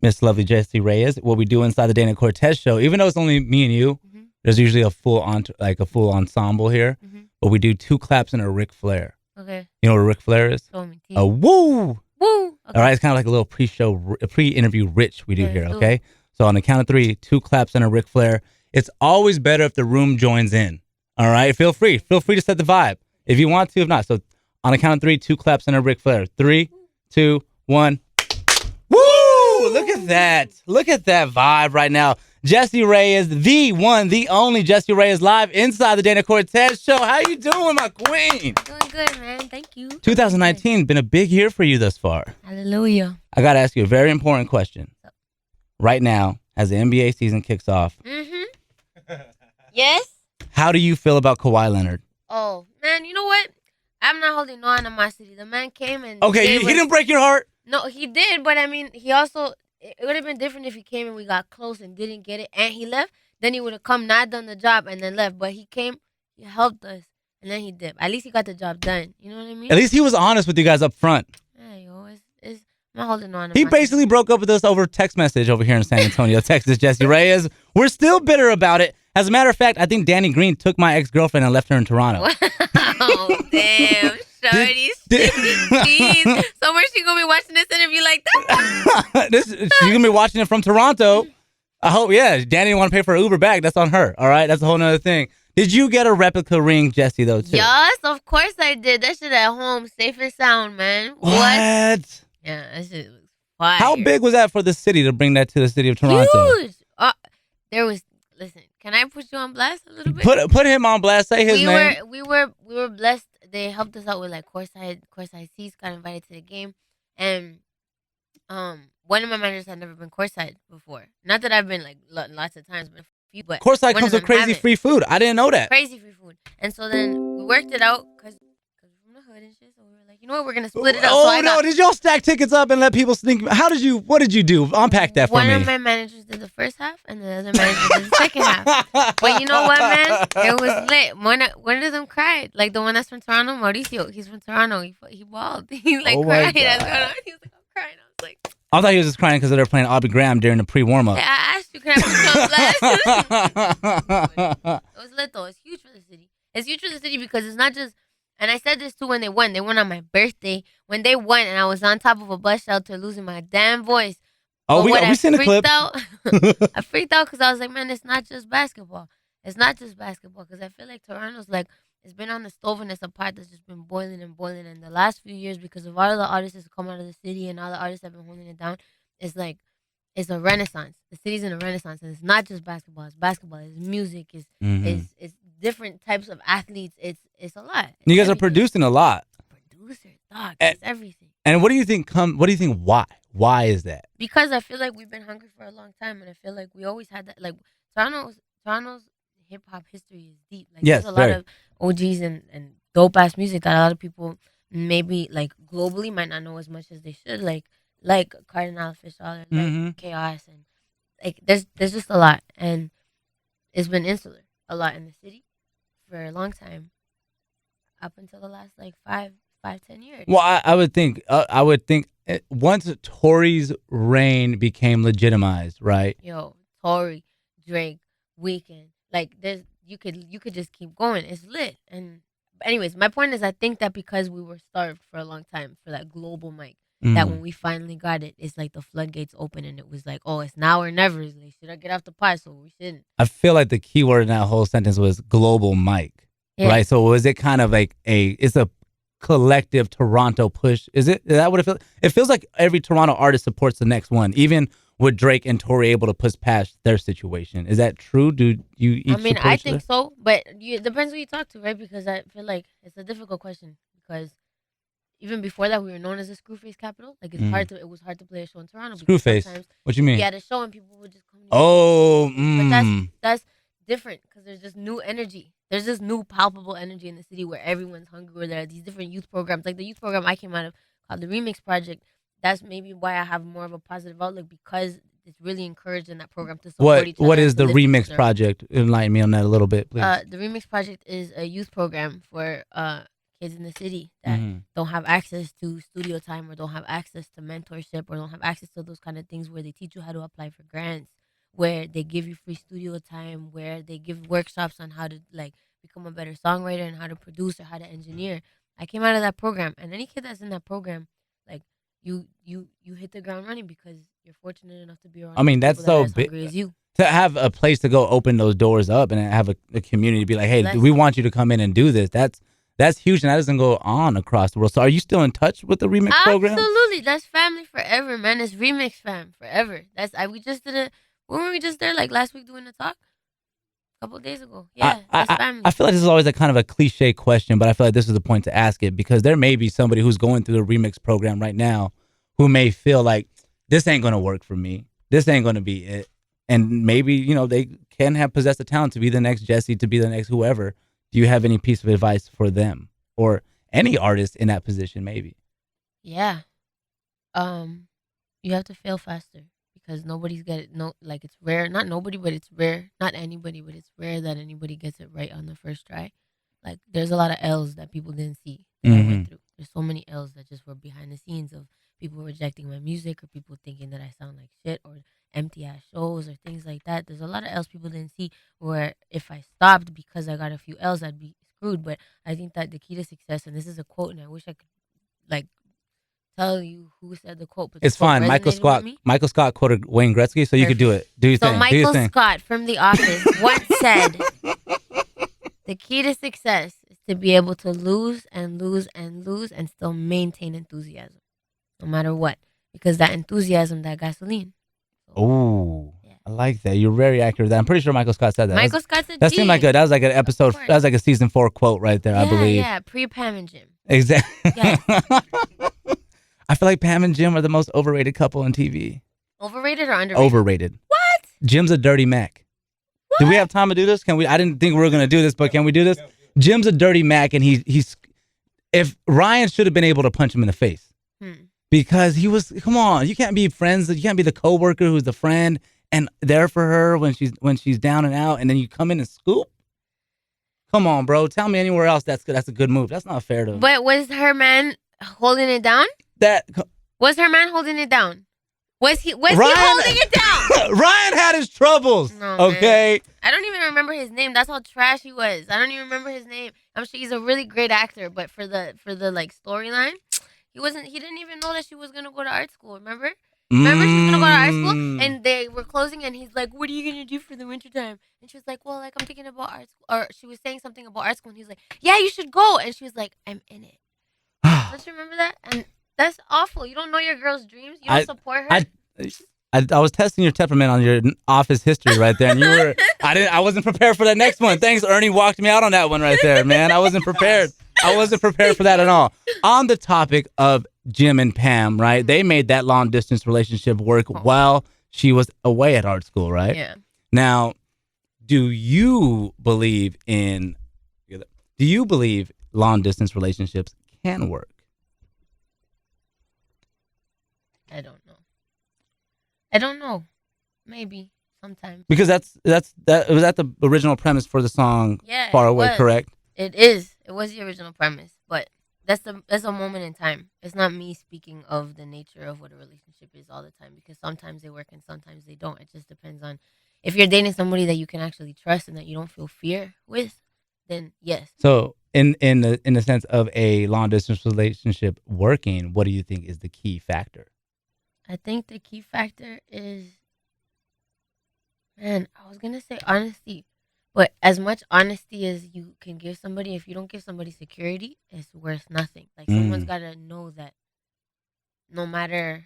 Miss Lovely Jessie Reyez. What we do inside the Dana Cortez Show, even though it's only me and you, there's usually a full ensemble here. But we do 2 claps and a Ric Flair. Okay. You know what a Ric Flair is? Show me. A woo. Woo. Okay. All right, it's kind of like a little pre-interview rich we do here, okay? So on the count of 3, 2 claps and a Ric Flair. It's always better if the room joins in. All right, feel free to set the vibe if you want to, if not. So on the count of 3, 2 claps and a Ric Flair. 3, 2, 1. Woo! Look at that vibe right now. Jessie Reyez, the one, the only Jessie Reyez, live inside the Dana Cortez Show. How you doing, my queen? Doing good, man. Thank you. 2019 been a big year for you thus far. Hallelujah. I got to ask you a very important question. Right now, as the NBA season kicks off, Yes? how do you feel about Kawhi Leonard? Oh, man, you know what? I'm not holding on to my city. The man came and... Okay, he didn't break your heart? No, he did, but I mean, he also... It would have been different if he came and we got close and didn't get it and he left. Then he would have come, not done the job, and then left. But he came, he helped us, and then he dipped. At least he got the job done. You know what I mean? At least he was honest with you guys up front. Yeah, yo, I'm not holding on to He my basically broke up with us over text message over here in San Antonio, Texas, Jessie Reyez. We're still bitter about it. As a matter of fact, I think Danny Green took my ex-girlfriend and left her in Toronto. Oh, damn. Shorty, jeez. So where's she going to be watching this interview like that? She's going to be watching it from Toronto. I hope, yeah. Danny didn't want to pay for her Uber back. That's on her, all right? That's a whole nother thing. Did you get a replica ring, Jessie, though, too? Yes, of course I did. That shit at home, safe and sound, man. What? Yeah, that shit was fire. How big was that for the city to bring that to the city of Toronto? Huge. Listen, can I put you on blast a little bit? Put him on blast. Say his name. We were blessed. They helped us out with like courtside seats. Got invited to the game, and one of my managers had never been courtside before. Not that I've been like lots of times, but a few. But Courtside comes with crazy free food. I didn't know that. Crazy free food, and so then we worked it out because we're from the hood and shit. So we were like, you know what, we're gonna split it up. Oh no! Did y'all stack tickets up and let people sneak? What did you do? Unpack that for me. One of my managers did the first half, and the other manager did the second half. But you know what, man? It was lit. One of them cried. Like the one that's from Toronto, Mauricio. He's from Toronto. He bawled. He like cried. He was like, I'm crying. I was like, I thought he was just crying because they were playing Aubrey Graham during the pre-warm-up. Yeah, I asked you, can I put you on blast? It was lit though. It's huge for the city. It's huge for the city because it's not just. And I said this too when they won. They won on my birthday. When they won, and I was on top of a bus shelter losing my damn voice. Oh, we seen the clip. I freaked out because I was like, man, it's not just basketball. It's not just basketball because I feel like Toronto's like, it's been on the stove and it's a pot that's just been boiling and boiling. And the last few years, because of all the artists that's come out of the city and all the artists that have been holding it down, it's like, it's a renaissance. The city's in a renaissance. And it's not just basketball. It's basketball. It's music. It's different types of athletes. It's a lot. You guys are producing a lot. Producers, dog. It's everything. And what do you think? Why? Why is that? Because I feel like we've been hungry for a long time, and I feel like we always had that. Like Toronto's hip hop history is deep. Like yes, there's a lot of OGs and dope ass music that a lot of people maybe like globally might not know as much as they should. Like Cardinal Official or like Chaos, and like there's just a lot, and it's been insular a lot in the city for a long time, up until the last like 5-10 years. Well, I would think once Tory's reign became legitimized, right? Yo, Tory, Drake, Weeknd, like you could just keep going. It's lit. And anyways, my point is I think that because we were starved for a long time for that global mic, that when we finally got it, it's like the floodgates open and it was like, oh, it's now or never. It's like, should I get off the pot? So we shouldn't. I feel like the key word in that whole sentence was global mic, right? So was it kind of like it's a collective Toronto push? Is that what it feels? It feels like every Toronto artist supports the next one, even with Drake and Tory able to push past their situation. Is that true? Do you each support I think so, but it depends who you talk to, right? Because I feel like it's a difficult question because even before that, we were known as the Screwface capital. Like it was hard to play a show in Toronto. Screwface? What you mean? We had a show and people would just come. But that's different because there's just new energy. There's this new palpable energy in the city where everyone's hungry. Where there are these different youth programs, like the youth program I came out of called the Remix Project. That's maybe why I have more of a positive outlook because it's really encouraged in that program to support each other. What is the Remix Project? Enlighten me on that a little bit, please. The Remix Project is a youth program for kids in the city that don't have access to studio time or don't have access to mentorship or don't have access to those kind of things where they teach you how to apply for grants, where they give you free studio time, where they give workshops on how to like become a better songwriter and how to produce or how to engineer. I came out of that program, and any kid that's in that program, like you hit the ground running because you're fortunate enough to be around. I mean, that's people that so are as hungry big as you. to have a place to go open those doors up and have a community be like, hey, That's- we want you to come in and do this. That's huge, and that doesn't go on across the world. So, are you still in touch with the remix program? Absolutely, that's family forever, man. It's remix fam forever. We just did it. When were we just there? Like last week doing the talk. A couple of days ago. Yeah, that's family. I feel like this is always a kind of a cliche question, but I feel like this is the point to ask it because there may be somebody who's going through the remix program right now who may feel like this ain't going to work for me. This ain't going to be it. And maybe, you know, they can have possessed the talent to be the next Jessie, to be the next whoever. Do you have any piece of advice for them or any artist in that position maybe? Yeah. You have to fail faster. Because nobody's like it's rare. Not nobody, but it's rare. Not anybody, but it's rare that anybody gets it right on the first try. Like there's a lot of L's that people didn't see that I went through. There's so many L's that just were behind the scenes of people rejecting my music or people thinking that I sound like shit or empty ass shows or things like that. There's a lot of L's people didn't see where if I stopped because I got a few L's, I'd be screwed. But I think that the key to success, and this is a quote, and I wish I could like tell you who said the quote. But it's fine. Michael Scott quoted Wayne Gretzky, so you could do it. Do your thing. So Michael Scott from The Office once said, "The key to success is to be able to lose and lose and lose and still maintain enthusiasm, no matter what, because that enthusiasm, that gasoline." Oh, yeah. I like that. You're very accurate with that. I'm pretty sure Michael Scott said that. Michael Scott said that seemed like good. That was like an episode. That was like a season 4 quote right there. Yeah, I believe. Yeah, pre Pam and Jim. Exactly. Yes. I feel like Pam and Jim are the most overrated couple on TV. Overrated or underrated? Overrated. What? Jim's a dirty Mac. What? Do we have time to do this? Can we? I didn't think we were gonna do this, but can we do this? Jim's a dirty Mac, and he's. If Ryan should have been able to punch him in the face, because he was. Come on, you can't be friends. You can't be the coworker who's the friend and there for her when she's down and out, and then you come in and scoop. Come on, bro. Tell me anywhere else that's a good move. That's not fair to him. But was her man holding it down? Was her man holding it down? Was he holding it down? Ryan had his troubles. No, okay. Man. I don't even remember his name. That's how trash he was. I don't even remember his name. I'm sure he's a really great actor, but for the like storyline, he didn't even know that she was gonna go to art school, remember? Remember she was gonna go to art school and they were closing and he's like, "What are you gonna do for the wintertime?" And she was like, "Well, like I'm thinking about art school," or she was saying something about art school and he's like, "Yeah, you should go." And she was like, "I'm in it." Don't you remember that? And that's awful. You don't know your girl's dreams. You don't support her. I was testing your temperament on your office history right there, and you were. I wasn't prepared for that next one. Thanks, Ernie walked me out on that one right there, man. I wasn't prepared. I wasn't prepared for that at all. On the topic of Jim and Pam, right? They made that long distance relationship work while she was away at art school, right? Yeah. Now, do you believe long distance relationships can work? I don't know. Maybe sometimes. Because that was the original premise for the song Far Away, correct? It is. It was the original premise, but that's a moment in time. It's not me speaking of the nature of what a relationship is all the time, because sometimes they work and sometimes they don't. It just depends on if you're dating somebody that you can actually trust and that you don't feel fear with, then yes. So in the sense of a long distance relationship working, what do you think is the key factor? I think the key factor is, man, I was going to say honesty. But as much honesty as you can give somebody, if you don't give somebody security, it's worth nothing. Like, someone's got to know that no matter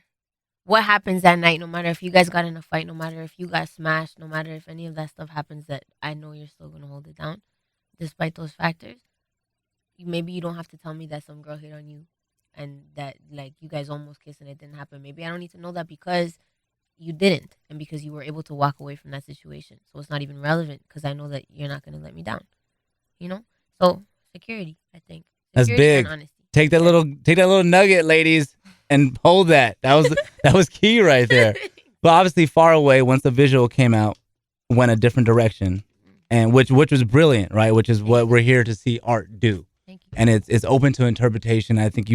what happens that night, no matter if you guys got in a fight, no matter if you got smashed, no matter if any of that stuff happens, that I know you're still going to hold it down despite those factors. Maybe you don't have to tell me that some girl hit on you and that, like, you guys almost kissed and it didn't happen. Maybe I don't need to know that because you didn't and because you were able to walk away from that situation. So it's not even relevant because I know that you're not going to let me down. You know? So security, I think. That's big. Take that little nugget, ladies, and hold that. That was key right there. But obviously, Far Away, once the visual came out, went a different direction, and which was brilliant, right? Which is what we're here to see art do. Thank you. and it's open to interpretation. I think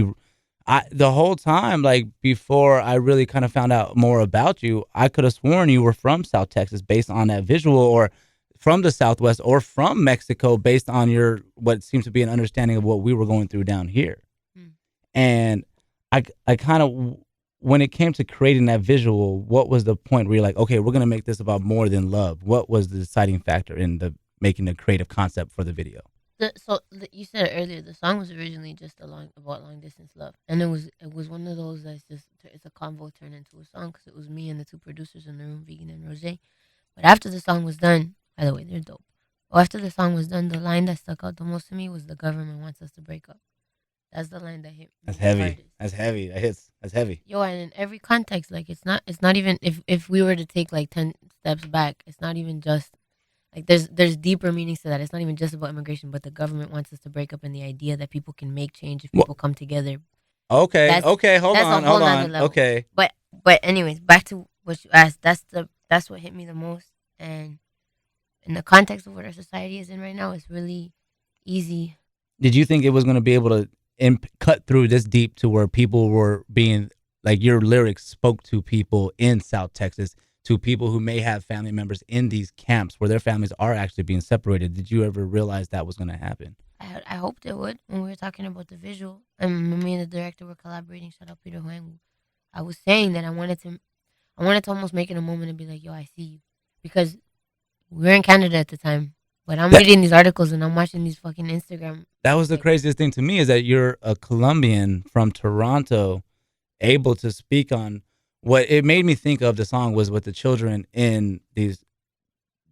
the whole time, like before I really kind of found out more about you, I could have sworn you were from South Texas based on that visual, or from the Southwest, or from Mexico based on your what seems to be an understanding of what we were going through down here. Mm. And I kind of, when it came to creating that visual, what was the point where you're like, okay, we're gonna make this about more than love? What was the deciding factor in the making the creative concept for the video? You said it earlier. The song was originally just about long distance love, and it was one of those that's just it's a convo turned into a song because it was me and the two producers in the room, Vegan and Rose. But after the song was done, by the way, they're dope. Well, after the song was done, the line that stuck out the most to me was "The government wants us to break up." That's the line that hit me That's the heavy. hardest. That's heavy. That hits. That's heavy. Yo, and in every context, like it's not even if we were to take like 10 steps back, it's not even just like there's deeper meanings to that. It's not even just about immigration, but the government wants us to break up, and the idea that people can make change if people come together. Okay. That's Okay. Hold that's on. a whole Hold nother on. level. Okay. But anyways, back to what you asked. That's what hit me the most, and in the context of what our society is in right now, it's really easy. Did you think it was going to be able to cut through this deep to where people were being like your lyrics spoke to people in South Texas, to people who may have family members in these camps where their families are actually being separated? Did you ever realize that was going to happen? I hoped it would when we were talking about the visual, and me and the director were collaborating. Shout out Peter Huang. I was saying that I wanted to almost make it a moment and be like, yo, I see you, because we were in Canada at the time. But I'm That reading these articles and I'm watching these fucking Instagram. that was the Like, craziest thing to me, is that you're a Colombian from Toronto, able to speak on what it made me think of. The song was what the children in these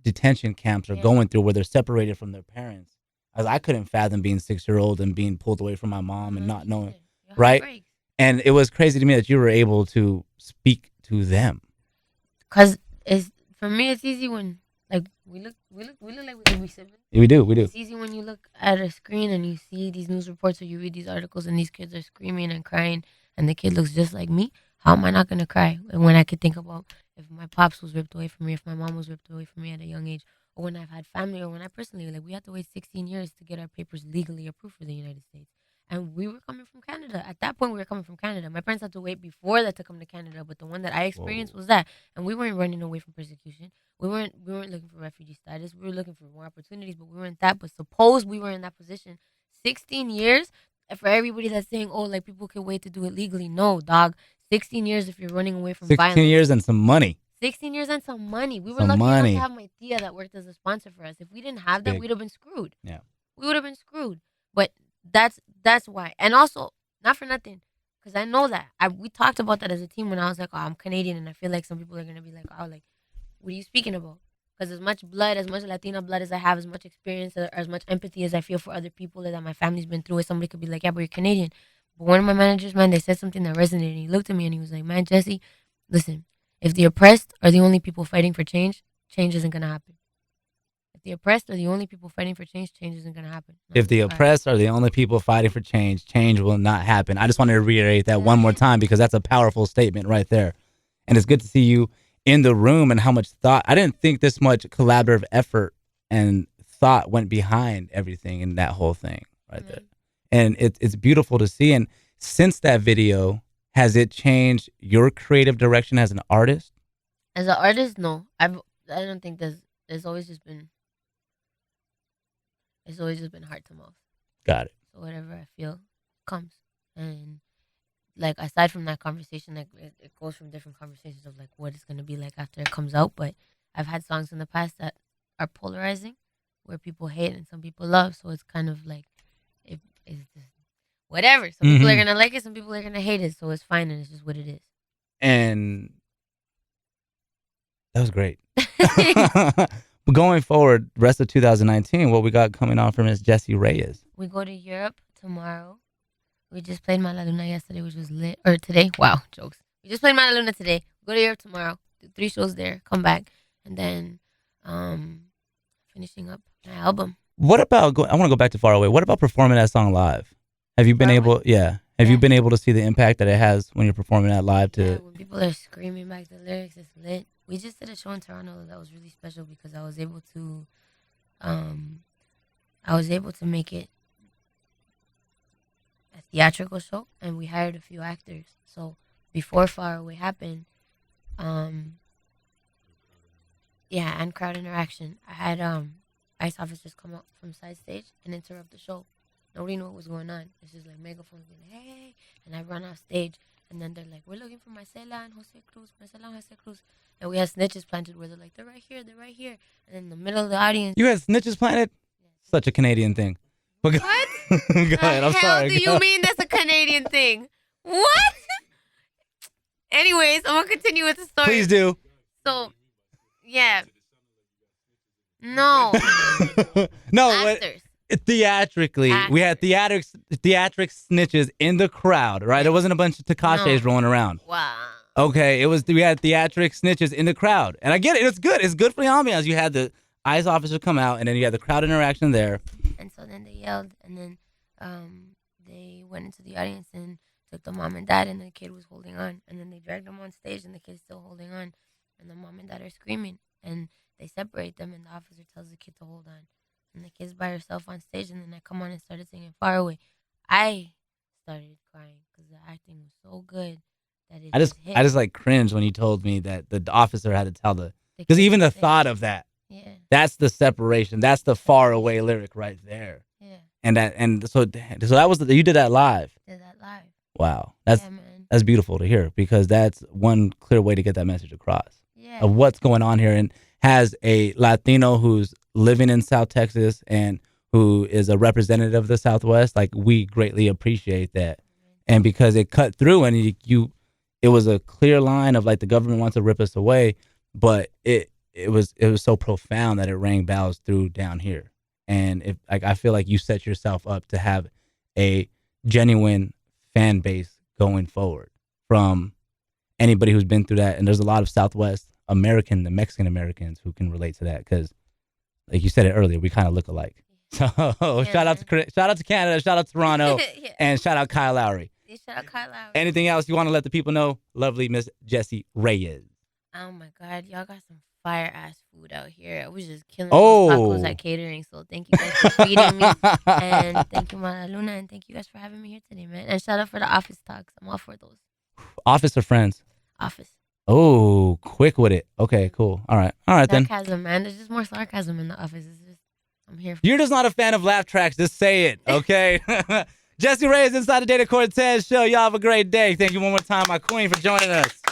detention camps are yeah, going through, where they're separated from their parents. As I couldn't fathom being 6 year old and being pulled away from my mom and no, not me knowing, neither. Your heart right? breaks. And it was crazy to me that you were able to speak to them. Cause it's for me, it's easy when like we look like we can be siblings. We do, we do. It's easy when you look at a screen and you see these news reports or you read these articles and these kids are screaming and crying and the kid looks just like me. How am I not gonna cry when I could think about if my pops was ripped away from me, if my mom was ripped away from me at a young age, or when I've had family, or when I personally like we had to wait 16 years to get our papers legally approved for the United States. And we were coming from Canada. At that point, we were coming from Canada. My parents had to wait before that to come to Canada, but the one that I experienced Whoa. was that, and we weren't running away from persecution. We weren't looking for refugee status. We were looking for more opportunities, but we weren't that. But suppose we were in that position, 16 years. For everybody that's saying, oh, like people can wait to do it legally. No, dog. 16 years if you're running away from 16 violence. years and some money. 16 years and some money. We were Some lucky enough to money. have my tia that worked as a sponsor for us. If we didn't have that, Big. we'd have been screwed. Yeah. We would have been screwed. But that's why. And also, not for nothing, because I know that we talked about that as a team when I was like, oh, I'm Canadian, and I feel like some people are gonna be like, oh, like, what are you speaking about? Because as much blood, as much Latina blood as I have, as much experience, or as much empathy as I feel for other people that my family's been through, somebody could be like, yeah, but you're Canadian. But one of my managers, man, they said something that resonated. And he looked at me and he was like, man, Jesse, listen, if the oppressed are the only people fighting for change, change isn't gonna happen. If the oppressed are the only people fighting for change, change isn't gonna happen. And I If was the like, all right. oppressed are the only people fighting for change, change will not happen. I just wanted to reiterate that one more time, because that's a powerful statement right there. And it's good to see you in the room and how much thought. I didn't think this much collaborative effort and thought went behind everything in that whole thing right there. And it's beautiful to see. And since that video, has it changed your creative direction as an artist? As an artist, no. I don't think there's always just been heart to mouth. Got it. So whatever I feel comes. And like aside from that conversation, like it goes from different conversations of like what it's gonna be like after it comes out. But I've had songs in the past that are polarizing, where people hate and some people love. So it's kind of like it's just whatever. Some people are gonna like it, some people are gonna hate it. So it's fine, and it's just what it is. And that was great. But going forward, rest of 2019, what we got coming on from Miss Jessie Reyez? We go to Europe tomorrow. We just played Mala Luna yesterday, which was lit. Or today. Wow, jokes. We just played Mala Luna today. Go to Europe tomorrow. Do 3 shows there. Come back. And then finishing up my album. What about, I want to go back to Far Away. What about performing that song live? Have you been Far able, Away? have you Yeah. been able to see the impact that it has when you're performing that live Yeah, to, when people are screaming back the lyrics, it's lit. We just did a show in Toronto that was really special because I was able to make it a theatrical show, and we hired a few actors. So before Far Away happened, yeah, and crowd interaction, I had ICE officers come up from side stage and interrupt the show. Nobody knew what was going on. It's just like megaphones being like, hey, and I run off stage, and then they're like, we're looking for Marcela and Jose Cruz, Marcela and Jose Cruz. And we had snitches planted where they're like, they're right here, they're right here. And in the middle of the audience. You had snitches planted? Such a Canadian thing. But What? go ahead, I'm the hell sorry. do you mean that's a Canadian thing? What? Anyways, I'm going to continue with the story. Please do. So, yeah. No. No, Actors. theatrically, we had theatric snitches in the crowd, right? There wasn't a bunch of Tekashis rolling around. Wow. Okay, we had theatric snitches in the crowd. And I get it, it's good. It's good for the ambiance. You had the ICE officer come out, and then you had the crowd interaction there. And so then they yelled, and then they went into the audience and took the mom and dad, and the kid was holding on. And then they dragged them on stage, and the kid's still holding on. And the mom and dad are screaming, and they separate them, and the officer tells the kid to hold on. And the kid's by herself on stage, and then I come on and started singing Far Away. I started crying because the acting was so good that it I just like cringed when you told me that the officer had to tell because even the thought of that, that's the separation. That's the Far Away lyric right there. Yeah. And so that was you did that live. Did that live. Wow, that's beautiful to hear, because that's one clear way to get that message across of what's going on here, and has a Latino who's living in South Texas and who is a representative of the Southwest. Like, we greatly appreciate that, and because it cut through, and it was a clear line of like the government wants to rip us away, but it was so profound that it rang bells through down here. And I feel like you set yourself up to have a genuine fan base going forward from anybody who's been through that. And there's a lot of Southwest American, the Mexican Americans, who can relate to that, because, like you said it earlier, we kind of look alike. So shout out to Canada, shout out to Toronto, and shout out Kyle Lowry. Shout out Kyle Lowry. Anything else you want to let the people know? Lovely Miss Jessie Reyez. Oh my God, y'all got some fire ass food out here. I was just killing those tacos at catering. So thank you guys for feeding me, and thank you, Mala Luna, and thank you guys for having me here today, man. And shout out for the office talks. I'm all for those. Office or friends? Office. Oh, quick with it. Okay, cool. All right then. Sarcasm, man. There's just more sarcasm in the office. It's just, I'm here for You're just not a fan of laugh tracks. Just say it, okay? Jessie Reyez inside the Dana Cortez Show. Y'all have a great day. Thank you one more time, my queen, for joining us.